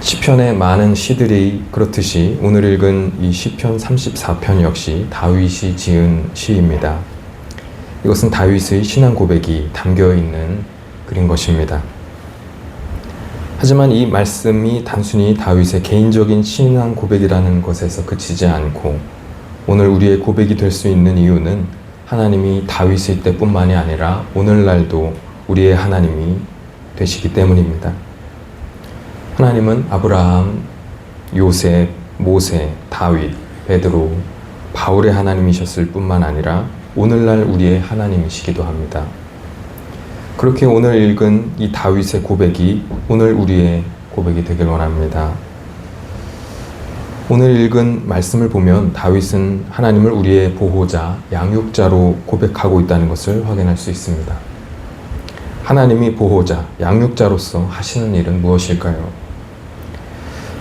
시편의 많은 시들이 그렇듯이 오늘 읽은 이 시편 34편 역시 다윗이 지은 시입니다. 이것은 다윗의 신앙 고백이 담겨 있는 글인 것입니다. 하지만 이 말씀이 단순히 다윗의 개인적인 신앙 고백이라는 것에서 그치지 않고 오늘 우리의 고백이 될 수 있는 이유는 하나님이 다윗의 때뿐만이 아니라 오늘날도 우리의 하나님이 되시기 때문입니다. 하나님은 아브라함, 요셉, 모세, 다윗, 베드로, 바울의 하나님이셨을 뿐만 아니라 오늘날 우리의 하나님이시기도 합니다. 그렇게 오늘 읽은 이 다윗의 고백이 오늘 우리의 고백이 되길 원합니다. 오늘 읽은 말씀을 보면 다윗은 하나님을 우리의 보호자, 양육자로 고백하고 있다는 것을 확인할 수 있습니다. 하나님이 보호자, 양육자로서 하시는 일은 무엇일까요?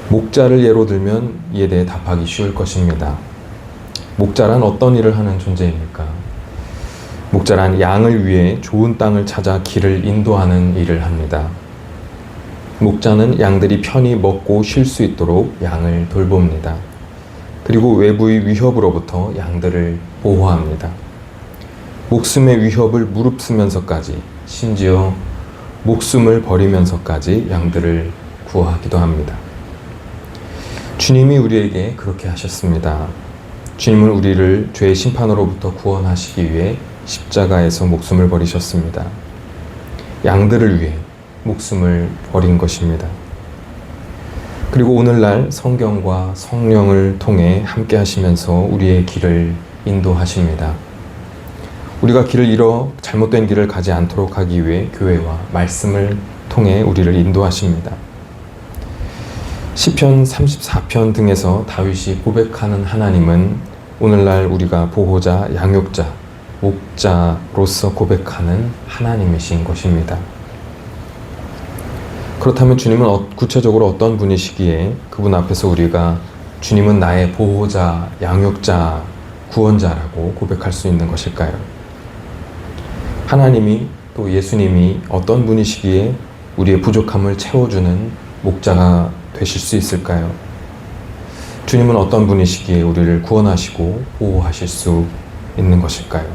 목자를 예로 들면 이에 대해 답하기 쉬울 것입니다. 목자란 어떤 일을 하는 존재입니까? 목자란 양을 위해 좋은 땅을 찾아 길을 인도하는 일을 합니다. 목자는 양들이 편히 먹고 쉴 수 있도록 양을 돌봅니다. 그리고 외부의 위협으로부터 양들을 보호합니다. 목숨의 위협을 무릅쓰면서까지, 심지어 목숨을 버리면서까지 양들을 구하기도 합니다. 주님이 우리에게 그렇게 하셨습니다. 주님은 우리를 죄의 심판으로부터 구원하시기 위해 십자가에서 목숨을 버리셨습니다. 양들을 위해 목숨을 버린 것입니다. 그리고 오늘날 성경과 성령을 통해 함께 하시면서 우리의 길을 인도하십니다. 우리가 길을 잃어 잘못된 길을 가지 않도록 하기 위해 교회와 말씀을 통해 우리를 인도하십니다. 시편 34편 등에서 다윗이 고백하는 하나님은 오늘날 우리가 보호자, 양육자, 목자로서 고백하는 하나님이신 것입니다. 그렇다면 주님은 구체적으로 어떤 분이시기에 그분 앞에서 우리가 주님은 나의 보호자, 양육자, 구원자라고 고백할 수 있는 것일까요? 하나님이 또 예수님이 어떤 분이시기에 우리의 부족함을 채워주는 목자가 되실 수 있을까요? 주님은 어떤 분이시기에 우리를 구원하시고 보호하실 수 있는 것일까요?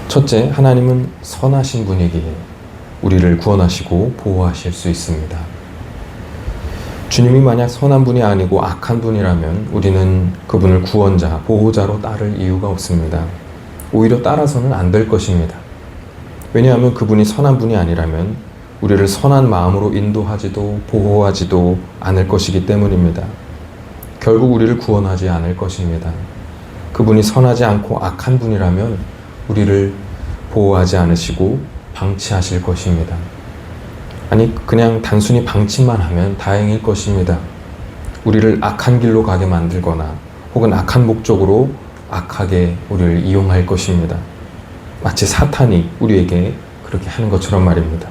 첫째, 하나님은 선하신 분이기에 우리를 구원하시고 보호하실 수 있습니다. 주님이 만약 선한 분이 아니고 악한 분이라면 우리는 그분을 구원자, 보호자로 따를 이유가 없습니다. 오히려 따라서는 안 될 것입니다. 왜냐하면 그분이 선한 분이 아니라면 우리를 선한 마음으로 인도하지도 보호하지도 않을 것이기 때문입니다. 결국 우리를 구원하지 않을 것입니다. 그분이 선하지 않고 악한 분이라면 우리를 보호하지 않으시고 방치하실 것입니다. 아니, 그냥 단순히 방치만 하면 다행일 것입니다. 우리를 악한 길로 가게 만들거나 혹은 악한 목적으로 악하게 우리를 이용할 것입니다. 마치 사탄이 우리에게 그렇게 하는 것처럼 말입니다.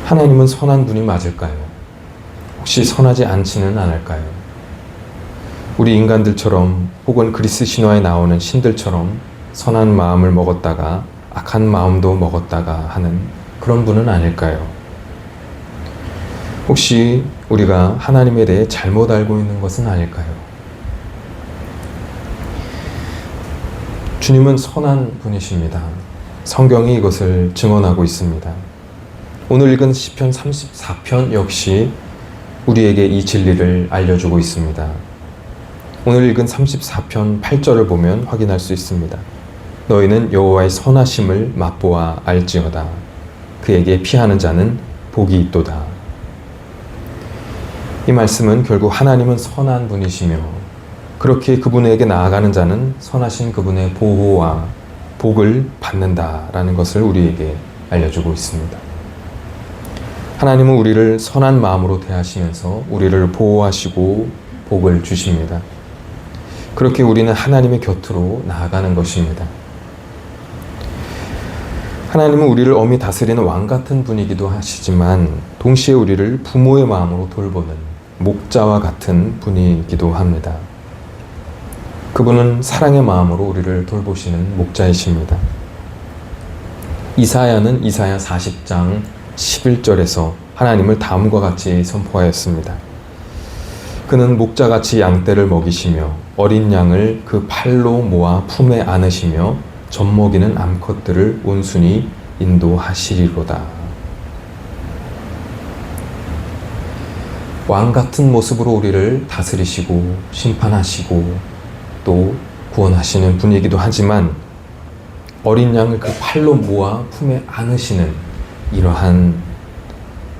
하나님은 선한 분이 맞을까요? 혹시 선하지 않지는 않을까요? 우리 인간들처럼 혹은 그리스 신화에 나오는 신들처럼 선한 마음을 먹었다가 악한 마음도 먹었다가 하는 그런 분은 아닐까요? 혹시 우리가 하나님에 대해 잘못 알고 있는 것은 아닐까요? 주님은 선한 분이십니다. 성경이 이것을 증언하고 있습니다. 오늘 읽은 시편 34편 역시 우리에게 이 진리를 알려주고 있습니다. 오늘 읽은 34편 8절을 보면 확인할 수 있습니다. 너희는 여호와의 선하심을 맛보아 알지어다. 그에게 피하는 자는 복이 있도다. 이 말씀은 결국 하나님은 선한 분이시며 그렇게 그분에게 나아가는 자는 선하신 그분의 보호와 복을 받는다라는 것을 우리에게 알려주고 있습니다. 하나님은 우리를 선한 마음으로 대하시면서 우리를 보호하시고 복을 주십니다. 그렇게 우리는 하나님의 곁으로 나아가는 것입니다. 하나님은 우리를 엄히 다스리는 왕 같은 분이기도 하시지만 동시에 우리를 부모의 마음으로 돌보는 목자와 같은 분이기도 합니다. 그분은 사랑의 마음으로 우리를 돌보시는 목자이십니다. 이사야는 이사야 40장 11절에서 하나님을 다음과 같이 선포하였습니다. 그는 목자같이 양떼를 먹이시며 어린 양을 그 팔로 모아 품에 안으시며 젖먹이는 암컷들을 온순히 인도하시리로다. 왕 같은 모습으로 우리를 다스리시고 심판하시고 또 구원하시는 분이기도 하지만 어린 양을 그 팔로 모아 품에 안으시는 이러한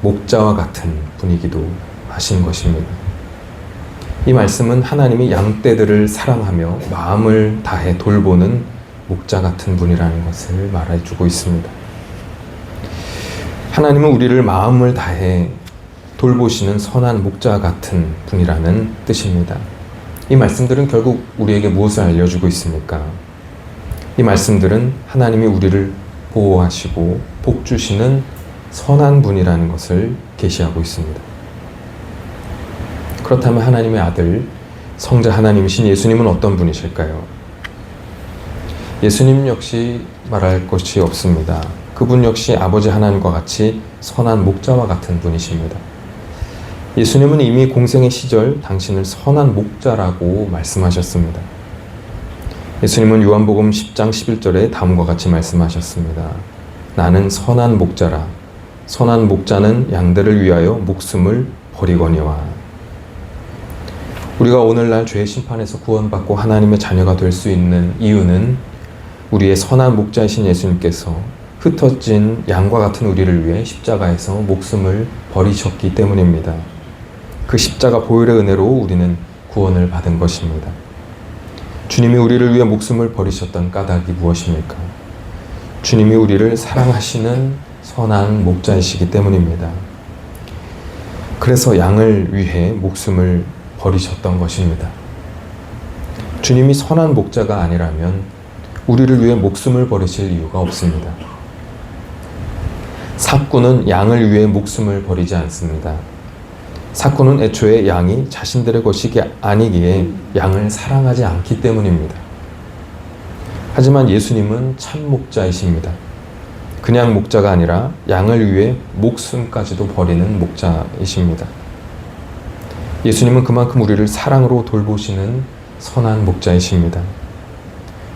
목자와 같은 분이기도 하신 것입니다. 이 말씀은 하나님이 양떼들을 사랑하며 마음을 다해 돌보는 목자 같은 분이라는 것을 말해주고 있습니다. 하나님은 우리를 마음을 다해 돌보시는 선한 목자 같은 분이라는 뜻입니다. 이 말씀들은 결국 우리에게 무엇을 알려주고 있습니까? 이 말씀들은 하나님이 우리를 보호하시고 복 주시는 선한 분이라는 것을 계시하고 있습니다. 그렇다면 하나님의 아들, 성자 하나님이신 예수님은 어떤 분이실까요? 예수님 역시 말할 것이 없습니다. 그분 역시 아버지 하나님과 같이 선한 목자와 같은 분이십니다. 예수님은 이미 공생의 시절 당신을 선한 목자라고 말씀하셨습니다. 예수님은 요한복음 10장 11절에 다음과 같이 말씀하셨습니다. 나는 선한 목자라. 선한 목자는 양들을 위하여 목숨을 버리거니와. 우리가 오늘날 죄의 심판에서 구원받고 하나님의 자녀가 될 수 있는 이유는 우리의 선한 목자이신 예수님께서 흩어진 양과 같은 우리를 위해 십자가에서 목숨을 버리셨기 때문입니다. 그 십자가 보혈의 은혜로 우리는 구원을 받은 것입니다. 주님이 우리를 위해 목숨을 버리셨던 까닭이 무엇입니까? 주님이 우리를 사랑하시는 선한 목자이시기 때문입니다. 그래서 양을 위해 목숨을 버리셨던 것입니다. 주님이 선한 목자가 아니라면 우리를 위해 목숨을 버리실 이유가 없습니다. 삭구는 양을 위해 목숨을 버리지 않습니다. 삭구는 애초에 양이 자신들의 것이 아니기에 양을 사랑하지 않기 때문입니다. 하지만 예수님은 참 목자이십니다. 그냥 목자가 아니라 양을 위해 목숨까지도 버리는 목자이십니다. 예수님은 그만큼 우리를 사랑으로 돌보시는 선한 목자이십니다.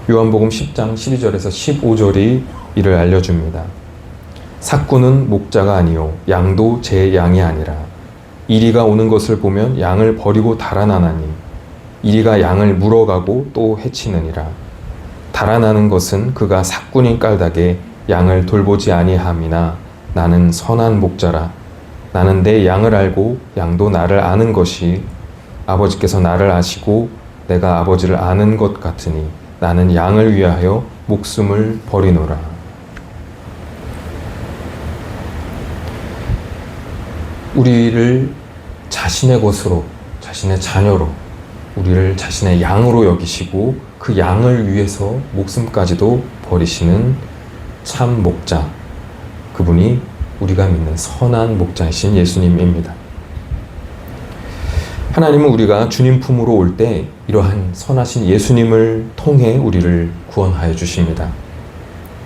요한복음 10장 12절에서 15절이 이를 알려줍니다. 삭구는 목자가 아니요 양도 제 양이 아니라 이리가 오는 것을 보면 양을 버리고 달아나나니 이리가 양을 물어가고 또 해치느니라. 달아나는 것은 그가 삭군인 까닭에 양을 돌보지 아니함이나 나는 선한 목자라. 나는 내 양을 알고 양도 나를 아는 것이 아버지께서 나를 아시고 내가 아버지를 아는 것 같으니 나는 양을 위하여 목숨을 버리노라. 우리를 자신의 것으로, 자신의 자녀로, 우리를 자신의 양으로 여기시고 그 양을 위해서 목숨까지도 버리시는 참 목자, 그분이 우리가 믿는 선한 목자이신 예수님입니다. 하나님은 우리가 주님 품으로 올 때 이러한 선하신 예수님을 통해 우리를 구원하여 주십니다.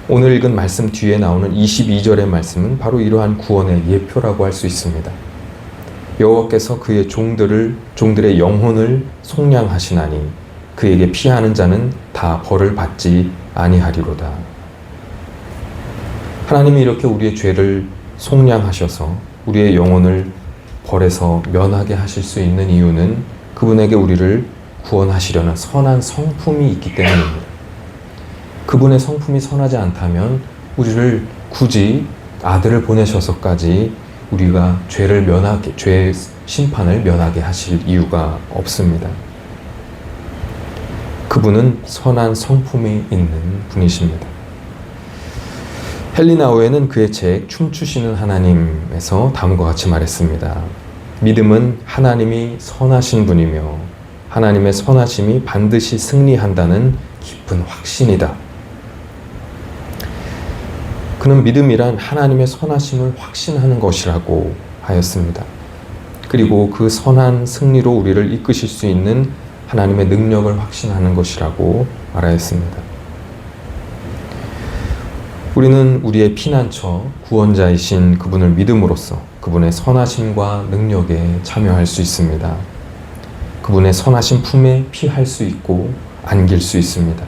오늘 읽은 말씀 뒤에 나오는 22절의 말씀은 바로 이러한 구원의 예표라고 할 수 있습니다. 여호와께서 그의 종들의 영혼을 속량하시나니 그에게 피하는 자는 다 벌을 받지 아니하리로다. 하나님이 이렇게 우리의 죄를 속량하셔서 우리의 영혼을 벌에서 면하게 하실 수 있는 이유는 그분에게 우리를 구원하시려는 선한 성품이 있기 때문입니다. 그분의 성품이 선하지 않다면 우리를 굳이 아들을 보내셔서까지 우리가 죄의 심판을 면하게 하실 이유가 없습니다. 그분은 선한 성품이 있는 분이십니다. 헬리나우에는 그의 책 춤추시는 하나님에서 다음과 같이 말했습니다. 믿음은 하나님이 선하신 분이며 하나님의 선하심이 반드시 승리한다는 깊은 확신이다. 그는 믿음이란 하나님의 선하심을 확신하는 것이라고 하였습니다. 그리고 그 선한 승리로 우리를 이끄실 수 있는 하나님의 능력을 확신하는 것이라고 말하였습니다. 우리는 우리의 피난처, 구원자이신 그분을 믿음으로써 그분의 선하심과 능력에 참여할 수 있습니다. 그분의 선하신 품에 피할 수 있고 안길 수 있습니다.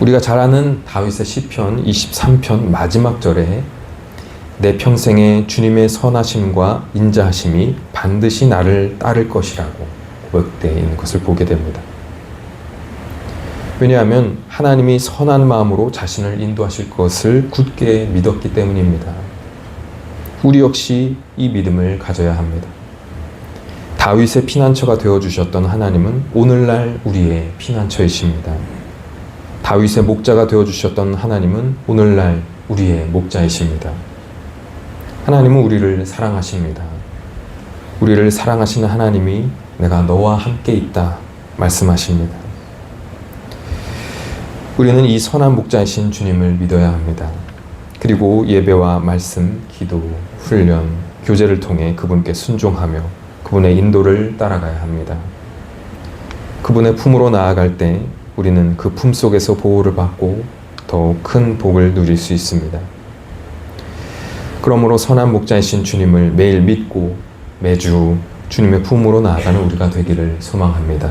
우리가 잘 아는 다윗의 시편 23편 마지막 절에 내 평생에 주님의 선하심과 인자하심이 반드시 나를 따를 것이라고 고백되어 있는 것을 보게 됩니다. 왜냐하면 하나님이 선한 마음으로 자신을 인도하실 것을 굳게 믿었기 때문입니다. 우리 역시 이 믿음을 가져야 합니다. 다윗의 피난처가 되어주셨던 하나님은 오늘날 우리의 피난처이십니다. 다윗의 목자가 되어주셨던 하나님은 오늘날 우리의 목자이십니다. 하나님은 우리를 사랑하십니다. 우리를 사랑하시는 하나님이 내가 너와 함께 있다 말씀하십니다. 우리는 이 선한 목자이신 주님을 믿어야 합니다. 그리고 예배와 말씀, 기도, 훈련, 교제를 통해 그분께 순종하며 그분의 인도를 따라가야 합니다. 그분의 품으로 나아갈 때 우리는 그 품 속에서 보호를 받고 더욱 큰 복을 누릴 수 있습니다. 그러므로 선한 목자이신 주님을 매일 믿고 매주 주님의 품으로 나아가는 우리가 되기를 소망합니다.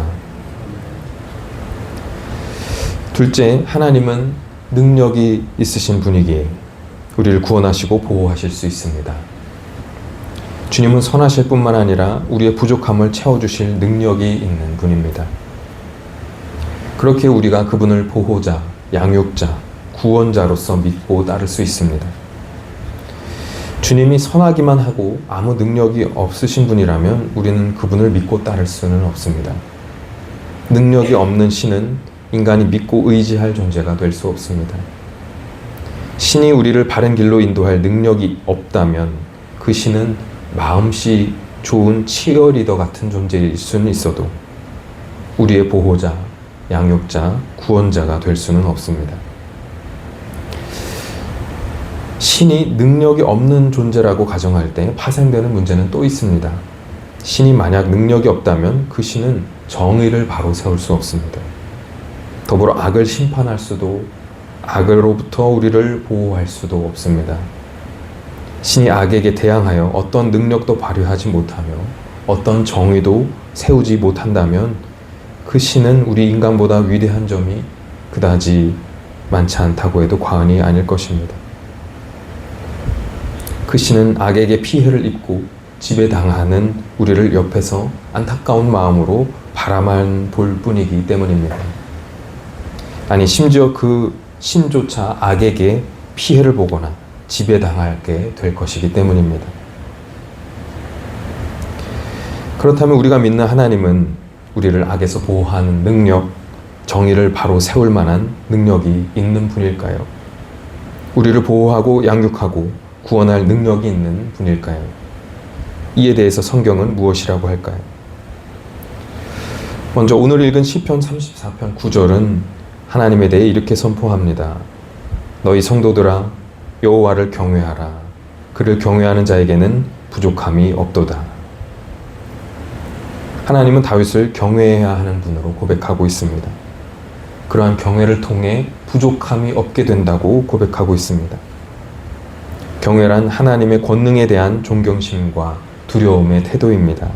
둘째, 하나님은 능력이 있으신 분이기에 우리를 구원하시고 보호하실 수 있습니다. 주님은 선하실 뿐만 아니라 우리의 부족함을 채워주실 능력이 있는 분입니다. 그렇게 우리가 그분을 보호자, 양육자, 구원자로서 믿고 따를 수 있습니다. 주님이 선하기만 하고 아무 능력이 없으신 분이라면 우리는 그분을 믿고 따를 수는 없습니다. 능력이 없는 신은 인간이 믿고 의지할 존재가 될 수 없습니다. 신이 우리를 바른 길로 인도할 능력이 없다면 그 신은 마음씨 좋은 치어리더 같은 존재일 수는 있어도 우리의 보호자, 양육자, 구원자가 될 수는 없습니다. 신이 능력이 없는 존재라고 가정할 때 파생되는 문제는 또 있습니다. 신이 만약 능력이 없다면 그 신은 정의를 바로 세울 수 없습니다. 더불어 악을 심판할 수도 악으로부터 우리를 보호할 수도 없습니다. 신이 악에게 대항하여 어떤 능력도 발휘하지 못하며 어떤 정의도 세우지 못한다면 그 신은 우리 인간보다 위대한 점이 그다지 많지 않다고 해도 과언이 아닐 것입니다. 그 신은 악에게 피해를 입고 지배당하는 우리를 옆에서 안타까운 마음으로 바라만 볼 뿐이기 때문입니다. 아니, 심지어 그 신조차 악에게 피해를 보거나 지배당하게 될 것이기 때문입니다. 그렇다면 우리가 믿는 하나님은 우리를 악에서 보호하는 능력, 정의를 바로 세울 만한 능력이 있는 분일까요? 우리를 보호하고 양육하고 구원할 능력이 있는 분일까요? 이에 대해서 성경은 무엇이라고 할까요? 먼저 오늘 읽은 시편 34편 9절은 하나님에 대해 이렇게 선포합니다. 너희 성도들아 여호와를 경외하라. 그를 경외하는 자에게는 부족함이 없도다. 하나님은 다윗을 경외해야 하는 분으로 고백하고 있습니다. 그러한 경외를 통해 부족함이 없게 된다고 고백하고 있습니다. 경외란 하나님의 권능에 대한 존경심과 두려움의 태도입니다.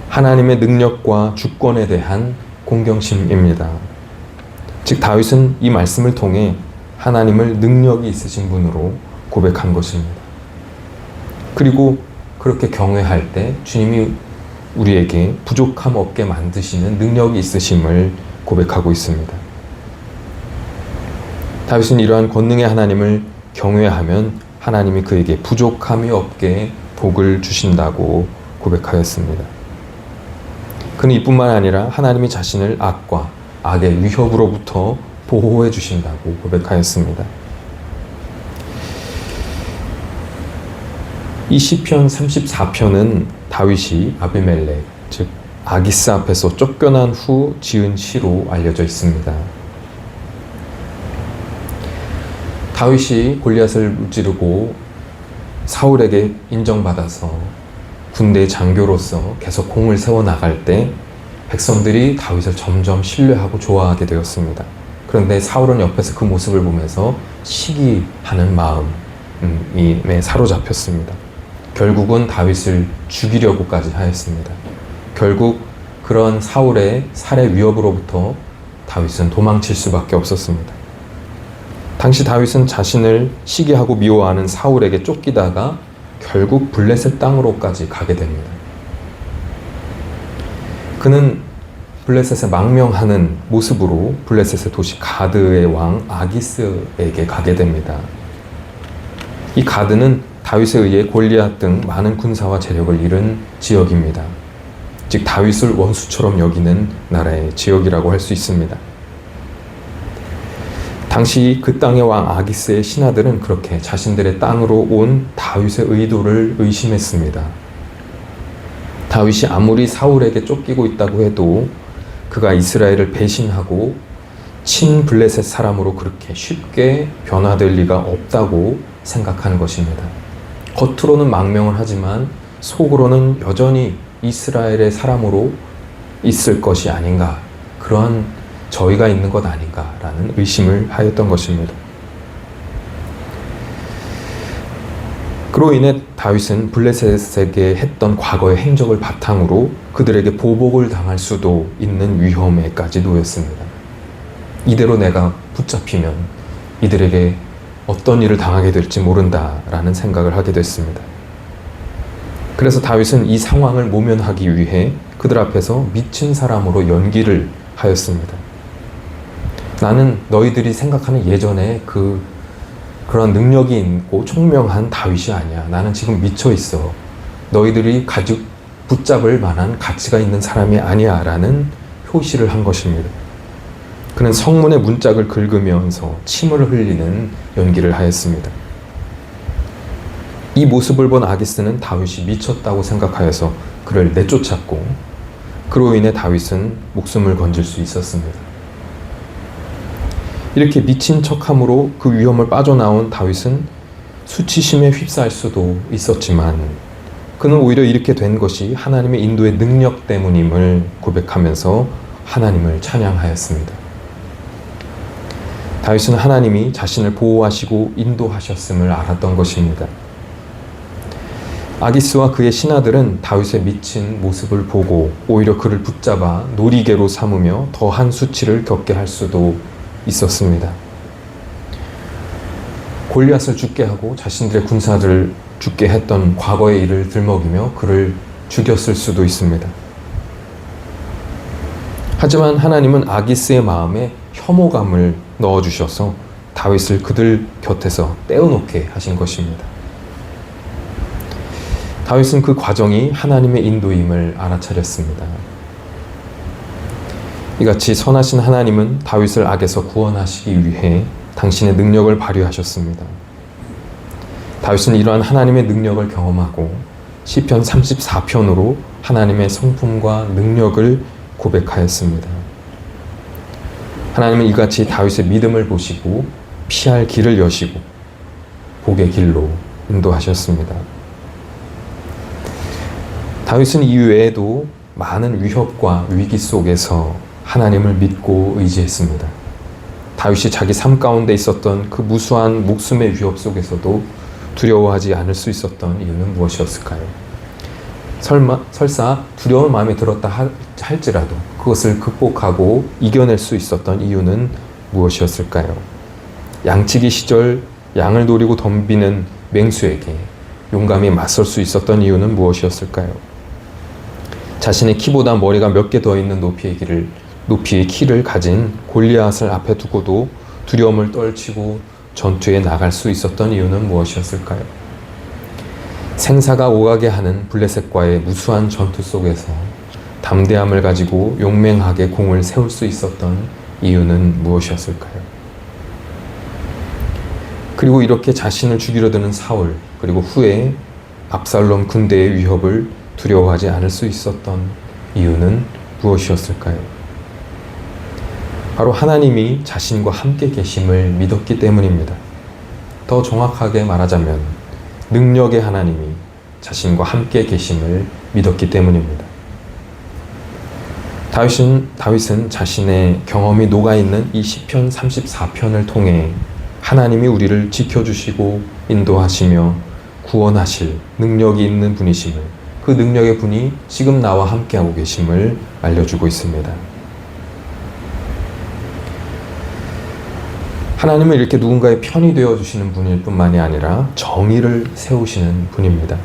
하나님의 능력과 주권에 대한 공경심입니다. 즉 다윗은 이 말씀을 통해 하나님을 능력이 있으신 분으로 고백한 것입니다. 그리고 그렇게 경외할 때 주님이 우리에게 부족함 없게 만드시는 능력이 있으심을 고백하고 있습니다. 다윗은 이러한 권능의 하나님을 경외하면 하나님이 그에게 부족함이 없게 복을 주신다고 고백하였습니다. 그는 이뿐만 아니라 하나님이 자신을 악과 악의 위협으로부터 보호해 주신다고 고백하였습니다. 이 시편 34편은 다윗이 아비멜렉, 즉 아기스 앞에서 쫓겨난 후 지은 시로 알려져 있습니다. 다윗이 골리앗을 무찌르고 사울에게 인정받아서 군대 장교로서 계속 공을 세워나갈 때 백성들이 다윗을 점점 신뢰하고 좋아하게 되었습니다. 그런데 사울은 옆에서 그 모습을 보면서 시기하는 마음에 사로잡혔습니다. 결국은 다윗을 죽이려고까지 하였습니다. 결국 그런 사울의 살해 위협으로부터 다윗은 도망칠 수밖에 없었습니다. 당시 다윗은 자신을 시기하고 미워하는 사울에게 쫓기다가 결국 블레셋 땅으로까지 가게 됩니다. 그는 블레셋에 망명하는 모습으로 블레셋의 도시 가드의 왕 아기스에게 가게 됩니다. 이 가드는 다윗에 의해 골리앗 등 많은 군사와 재력을 잃은 지역입니다. 즉 다윗을 원수처럼 여기는 나라의 지역이라고 할 수 있습니다. 당시 그 땅의 왕 아기스의 신하들은 그렇게 자신들의 땅으로 온 다윗의 의도를 의심했습니다. 다윗이 아무리 사울에게 쫓기고 있다고 해도 그가 이스라엘을 배신하고 친 블레셋 사람으로 그렇게 쉽게 변화될 리가 없다고 생각하는 것입니다. 겉으로는 망명을 하지만 속으로는 여전히 이스라엘의 사람으로 있을 것이 아닌가, 그러한 저희가 있는 것 아닌가라는 의심을 하였던 것입니다. 그로 인해 다윗은 블레셋에게 했던 과거의 행적을 바탕으로 그들에게 보복을 당할 수도 있는 위험에까지 놓였습니다. 이대로 내가 붙잡히면 이들에게 어떤 일을 당하게 될지 모른다라는 생각을 하게 됐습니다. 그래서 다윗은 이 상황을 모면하기 위해 그들 앞에서 미친 사람으로 연기를 하였습니다. 나는 너희들이 생각하는 예전에 그런 능력이 있고 총명한 다윗이 아니야. 나는 지금 미쳐 있어. 너희들이 가지고 붙잡을 만한 가치가 있는 사람이 아니야 라는 표시를 한 것입니다. 그는 성문의 문짝을 긁으면서 침을 흘리는 연기를 하였습니다. 이 모습을 본 아기스는 다윗이 미쳤다고 생각하여서 그를 내쫓았고, 그로 인해 다윗은 목숨을 건질 수 있었습니다. 이렇게 미친 척함으로 그 위험을 빠져나온 다윗은 수치심에 휩싸일 수도 있었지만 그는 오히려 이렇게 된 것이 하나님의 인도의 능력 때문임을 고백하면서 하나님을 찬양하였습니다. 다윗은 하나님이 자신을 보호하시고 인도하셨음을 알았던 것입니다. 아기스와 그의 신하들은 다윗의 미친 모습을 보고 오히려 그를 붙잡아 놀이개로 삼으며 더한 수치를 겪게 할 수도 있었습니다. 골리앗을 죽게 하고 자신들의 군사들을 죽게 했던 과거의 일을 들먹이며 그를 죽였을 수도 있습니다. 하지만 하나님은 아기스의 마음에 혐오감을 넣어주셔서 다윗을 그들 곁에서 떼어놓게 하신 것입니다. 다윗은 그 과정이 하나님의 인도임을 알아차렸습니다. 이같이 선하신 하나님은 다윗을 악에서 구원하시기 위해 당신의 능력을 발휘하셨습니다. 다윗은 이러한 하나님의 능력을 경험하고 시편 34편으로 하나님의 성품과 능력을 고백하였습니다. 하나님은 이같이 다윗의 믿음을 보시고 피할 길을 여시고 복의 길로 인도하셨습니다. 다윗은 이외에도 많은 위협과 위기 속에서 하나님을 믿고 의지했습니다. 다윗이 자기 삶 가운데 있었던 그 무수한 목숨의 위협 속에서도 두려워하지 않을 수 있었던 이유는 무엇이었을까요? 설사 두려운 마음이 들었다 할지라도 그것을 극복하고 이겨낼 수 있었던 이유는 무엇이었을까요? 양치기 시절 양을 노리고 덤비는 맹수에게 용감히 맞설 수 있었던 이유는 무엇이었을까요? 자신의 키보다 머리가 몇 개 더 있는 높이의 키를 가진 골리앗을 앞에 두고도 두려움을 떨치고 전투에 나갈 수 있었던 이유는 무엇이었을까요? 생사가 오가게 하는 블레셋과의 무수한 전투 속에서 담대함을 가지고 용맹하게 공을 세울 수 있었던 이유는 무엇이었을까요? 그리고 이렇게 자신을 죽이려 드는 사울, 그리고 후에 압살롬 군대의 위협을 두려워하지 않을 수 있었던 이유는 무엇이었을까요? 바로 하나님이 자신과 함께 계심을 믿었기 때문입니다. 더 정확하게 말하자면 능력의 하나님이 자신과 함께 계심을 믿었기 때문입니다. 다윗은 자신의 경험이 녹아있는 이 시편 34편을 통해 하나님이 우리를 지켜주시고 인도하시며 구원하실 능력이 있는 분이심을, 그 능력의 분이 지금 나와 함께하고 계심을 알려주고 있습니다. 하나님은 이렇게 누군가의 편이 되어주시는 분일 뿐만이 아니라 정의를 세우시는 분입니다.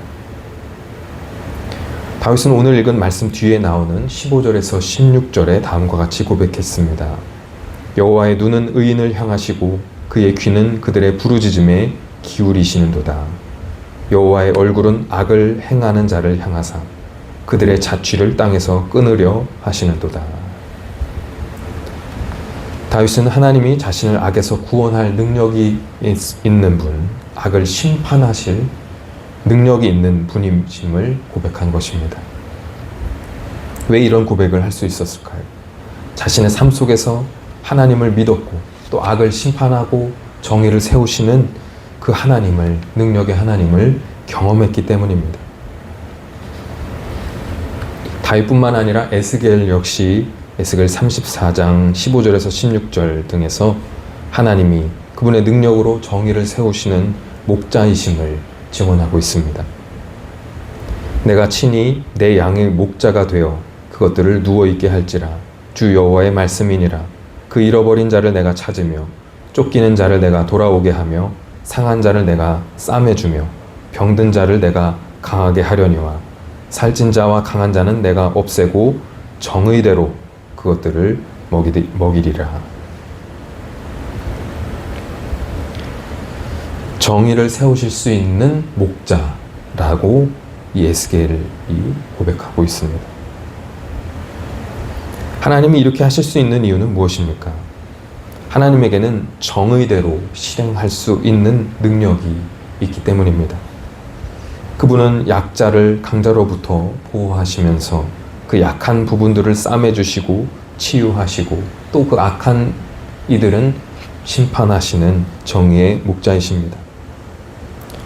다윗은 오늘 읽은 말씀 뒤에 나오는 15절에서 16절에 다음과 같이 고백했습니다. 여호와의 눈은 의인을 향하시고 그의 귀는 그들의 부르짖음에 기울이시는도다. 여호와의 얼굴은 악을 행하는 자를 향하사 그들의 자취를 땅에서 끊으려 하시는도다. 다윗은 하나님이 자신을 악에서 구원할 능력이 있는 분, 악을 심판하실 능력이 있는 분임을 고백한 것입니다. 왜 이런 고백을 할 수 있었을까요? 자신의 삶 속에서 하나님을 믿었고 또 악을 심판하고 정의를 세우시는 그 하나님을, 능력의 하나님을 경험했기 때문입니다. 다윗뿐만 아니라 에스겔 역시 에스겔 34장 15절에서 16절 등에서 하나님이 그분의 능력으로 정의를 세우시는 목자이심을 증언하고 있습니다. 내가 친히 내 양의 목자가 되어 그것들을 누워있게 할지라. 주 여호와의 말씀이니라. 그 잃어버린 자를 내가 찾으며 쫓기는 자를 내가 돌아오게 하며 상한 자를 내가 싸매주며 병든 자를 내가 강하게 하려니와 살찐 자와 강한 자는 내가 없애고 정의대로 그것들을 먹이리라. 정의를 세우실 수 있는 목자라고 이 에스겔이 고백하고 있습니다. 하나님이 이렇게 하실 수 있는 이유는 무엇입니까? 하나님에게는 정의대로 실행할 수 있는 능력이 있기 때문입니다. 그분은 약자를 강자로부터 보호하시면서 그 약한 부분들을 싸매주시고 치유하시고 또 그 악한 이들은 심판하시는 정의의 목자이십니다.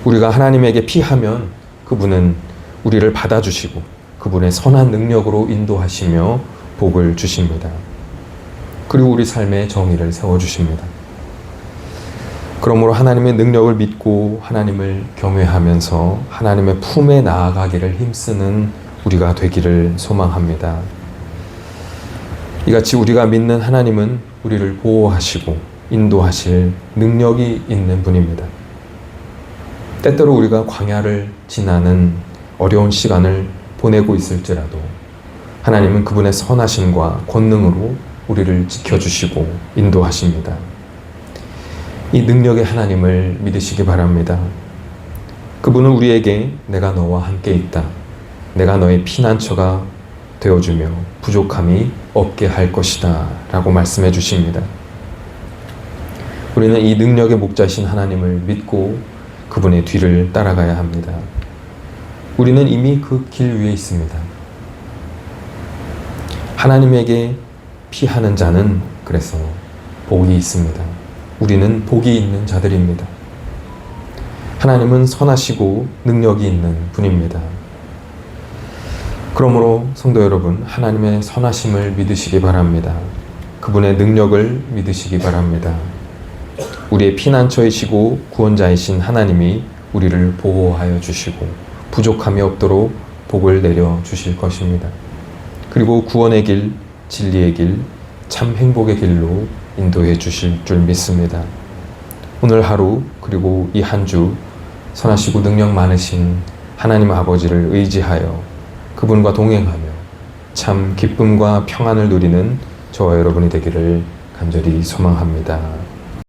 우리가 하나님에게 피하면 그분은 우리를 받아주시고 그분의 선한 능력으로 인도하시며 복을 주십니다. 그리고 우리 삶에 정의를 세워주십니다. 그러므로 하나님의 능력을 믿고 하나님을 경외하면서 하나님의 품에 나아가기를 힘쓰는 우리가 되기를 소망합니다. 이같이 우리가 믿는 하나님은 우리를 보호하시고 인도하실 능력이 있는 분입니다. 때때로 우리가 광야를 지나는 어려운 시간을 보내고 있을지라도 하나님은 그분의 선하심과 권능으로 우리를 지켜주시고 인도하십니다. 이 능력의 하나님을 믿으시기 바랍니다. 그분은 우리에게 내가 너와 함께 있다. 내가 너의 피난처가 되어주며 부족함이 없게 할 것이다 라고 말씀해 주십니다. 우리는 이 능력의 목자신 하나님을 믿고 그분의 뒤를 따라가야 합니다. 우리는 이미 그 길 위에 있습니다. 하나님에게 피하는 자는 그래서 복이 있습니다. 우리는 복이 있는 자들입니다. 하나님은 선하시고 능력이 있는 분입니다. 그러므로 성도 여러분, 하나님의 선하심을 믿으시기 바랍니다. 그분의 능력을 믿으시기 바랍니다. 우리의 피난처이시고 구원자이신 하나님이 우리를 보호하여 주시고 부족함이 없도록 복을 내려 주실 것입니다. 그리고 구원의 길, 진리의 길, 참 행복의 길로 인도해 주실 줄 믿습니다. 오늘 하루 그리고 이 한 주 선하시고 능력 많으신 하나님 아버지를 의지하여 그분과 동행하며 참 기쁨과 평안을 누리는 저와 여러분이 되기를 간절히 소망합니다.